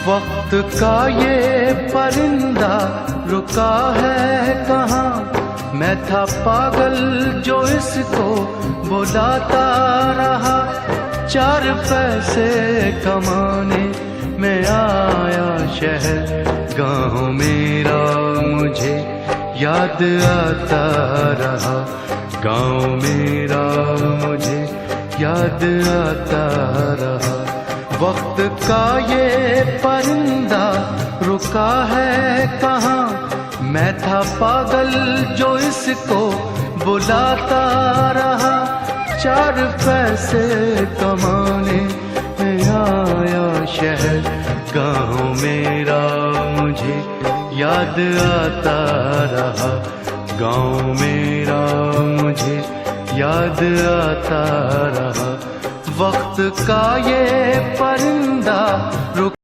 वक्त का ये परिंदा रुका है कहाँ, मैं था पागल जो इसको बुलाता रहा। 4 पैसे कमाने में आया शहर, गाँव मेरा मुझे याद आता रहा। गाँव मेरा मुझे याद आता रहा। वक्त का ये परिंदा रुका है कहाँ, मैं था पागल जो इसको बुलाता रहा। 4 पैसे कमाने में आया शहर, गाँव मेरा मुझे याद आता रहा। गाँव मेरा मुझे याद आता रहा। वक्त का ये परिंदा रुक